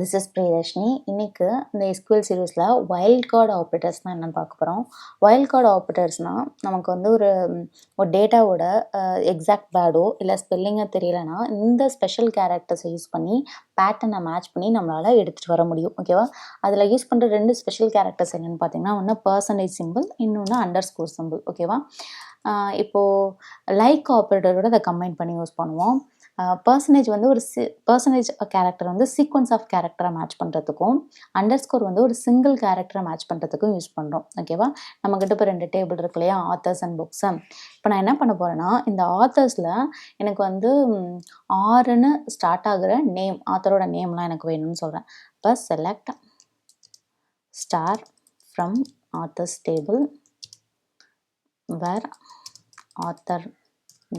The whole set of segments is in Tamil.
This is Priyadarshini. இன்னைக்கு இந்த எஸ்கியூஎல் சீரீஸில் வைல்ட் கார்டு ஆப்ரேட்டர்ஸ் தான் என்னென்னு பார்க்க போகிறோம். வைல்ட் கார்டு ஆப்ரேட்டர்ஸ்னால் நமக்கு வந்து ஒரு டேட்டாவோட எக்ஸாக்ட் வேர்டோ இல்லை ஸ்பெல்லிங்கோ தெரியலைன்னா இந்த ஸ்பெஷல் கேரக்டர்ஸை யூஸ் பண்ணி பேட்டர்னை மேட்ச் பண்ணி நம்மளால் எடுத்துகிட்டு வர முடியும். ஓகேவா? அதில் யூஸ் பண்ணுற 2 ஸ்பெஷல் கேரக்டர்ஸ் என்னென்னு பார்த்தீங்கன்னா, ஒன்று பர்சன்டேஜ் சிம்பிள், இன்னொன்று அண்டர்ஸ்கோர் சிம்பிள். ஓகேவா? இப்போது லைக் ஆப்ரேட்டரோட அதை கம்பைன் பண்ணி யூஸ் பண்ணுவோம். பர்சன்டேஜ் வந்து பர்சன்டேஜ் கேரக்டர் வந்து சீக்வன்ஸ் ஆஃப் கேரக்டரை மேட்ச் பண்ணுறதுக்கும், அண்டர்ஸ்கோர் வந்து ஒரு சிங்கிள் கேரக்டரை மேட்ச் பண்ணுறதுக்கும் யூஸ் பண்ணுறோம். ஓகேவா? நம்மக்கிட்ட இப்போ 2 டேபிள் இருக்கு இல்லையா, ஆத்தர்ஸ் அண்ட் புக்ஸு. இப்போ நான் என்ன பண்ண போகிறேன்னா, இந்த ஆத்தர்ஸில் எனக்கு வந்து 6ன்னு ஸ்டார்ட் ஆகுற நேம், ஆத்தரோட நேம்லாம் எனக்கு வேணும்னு சொல்கிறேன். இப்போ select star from authors table where author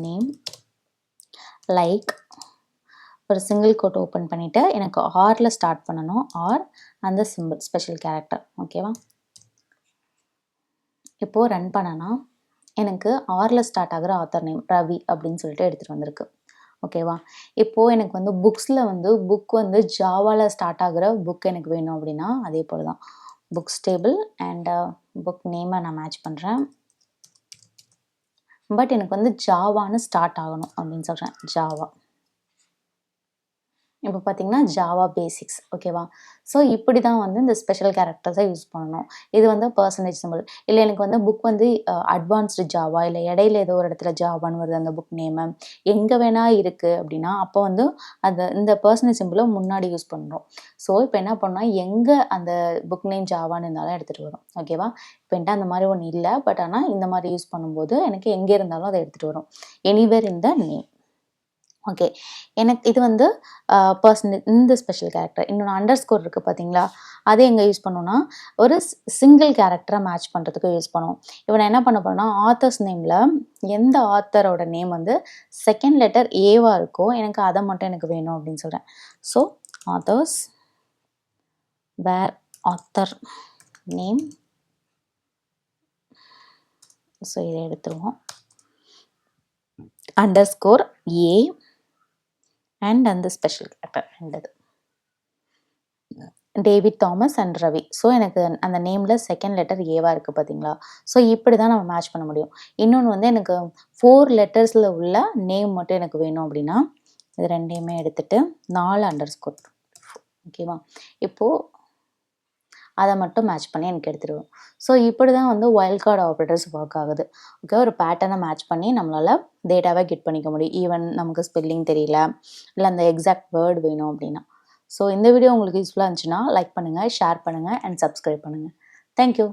name like ஒரு சிங்கிள் கோட் ஓப்பன் பண்ணிவிட்டு எனக்கு ஆரில் ஸ்டார்ட் பண்ணணும். ஆர் அந்த சிம்பிள் ஸ்பெஷல் கேரக்டர். ஓகேவா? இப்போது ரன் பண்ணனா எனக்கு ஆரில் ஸ்டார்ட் ஆகிற ஆத்தர் நேம் ரவி அப்படின்னு சொல்லிட்டு எடுத்துகிட்டு வந்திருக்கு. ஓகேவா? இப்போது எனக்கு வந்து புக்ஸில் வந்து புக் வந்து ஜாவாவில் ஸ்டார்ட் ஆகிற புக் எனக்கு வேணும் அப்படின்னா அதே போல் தான் புக்ஸ் டேபிள் அண்ட் புக் நேமை நான் மேட்ச் பண்ணுறேன். பட் எனக்கு வந்து ஜாவான்னு ஸ்டார்ட் ஆகணும் அப்படின்னு சொல்கிறேன். ஜாவா. இப்போ பார்த்தீங்கன்னா ஜாவா பேசிக்ஸ். ஓகேவா? ஸோ இப்படி தான் வந்து இந்த ஸ்பெஷல் கேரக்டர்ஸை யூஸ் பண்ணணும். இது வந்து பர்சன்டேஜ் சிம்பிள். இல்லை எனக்கு வந்து புக் வந்து அட்வான்ஸ்டு ஜாவா, இல்லை இடையில ஏதோ ஒரு இடத்துல ஜாவான்னு வருது அந்த புக் நேமு, எங்கே வேணால் இருக்குது அப்படின்னா அப்போ வந்து இந்த பர்சன்டேஜ் சிம்பிளை முன்னாடி யூஸ் பண்ணுறோம். ஸோ இப்போ என்ன பண்ணால் எங்கே அந்த புக் நேம் ஜாவான்னு இருந்தாலும் எடுத்துகிட்டு வரும். ஓகேவா? இப்போ என்கிட்ட அந்த மாதிரி ஒன்று இல்லை, பட் ஆனால் இந்த மாதிரி யூஸ் பண்ணும்போது எனக்கு எங்கே இருந்தாலும் அதை எடுத்துகிட்டு வரும். Anywhere in the name. Okay, எனக்கு இது வந்து பர்சன்டேஜ் இந்த ஸ்பெஷல் கேரக்டர். இன்னொன்று அண்டர்ஸ்கோர் இருக்குது பார்த்தீங்களா, அதை எங்கே யூஸ் பண்ணோன்னா ஒரு சிங்கிள் கேரக்டரை மேட்ச் பண்ணுறதுக்கு யூஸ் பண்ணுவோம். இப்போ நான் என்ன பண்ண போகிறேன்னா, ஆத்தர்ஸ் நேமில் எந்த ஆத்தரோட நேம் வந்து செகண்ட் லெட்டர் ஏவாக இருக்கோ எனக்கு அதை மட்டும் எனக்கு வேணும் அப்படின்னு சொல்கிறேன். So authors where author name. So இதை எடுத்துருவோம். அண்டர்ஸ்கோர் ஏ அண்ட் அந்த ஸ்பெஷல் கேரக்டர் ரெண்டது David Thomas and Ravi. So எனக்கு அந்த நேமில் செகண்ட் லெட்டர் ஏவாக இருக்குது பார்த்தீங்களா. ஸோ இப்படி தான் நம்ம மேட்ச் பண்ண முடியும். இன்னொன்று வந்து எனக்கு 4 லெட்டர்ஸில் உள்ள நேம் மட்டும் எனக்கு வேணும் அப்படின்னா இது ரெண்டையுமே எடுத்துகிட்டு 4 அண்டர்ஸ்கோர். ஓகேவா? இப்போது அதை மட்டும் மேட்ச் பண்ணி எனக்கு எடுத்துடுவோம். ஸோ இப்படி தான் வந்து வைல்ட் கார்டு ஆப்ரேட்டர்ஸ் ஒர்க் ஆகுது. ஓகே, ஒரு பேட்டர்னை மேட்ச் பண்ணி நம்மளால் டேட்டாவை கெட் பண்ணிக்க முடியும். ஈவன் நமக்கு ஸ்பெல்லிங் தெரியல, இல்லை அந்த எக்ஸாக்ட் வேர்டு வேணும் அப்படின்னா. ஸோ இந்த வீடியோ உங்களுக்கு யூஸ்ஃபுல்லாக இருந்துச்சுன்னா லைக் பண்ணுங்கள், ஷேர் பண்ணுங்கள் அண்ட் சப்ஸ்கிரைப் பண்ணுங்கள். தேங்க்யூ.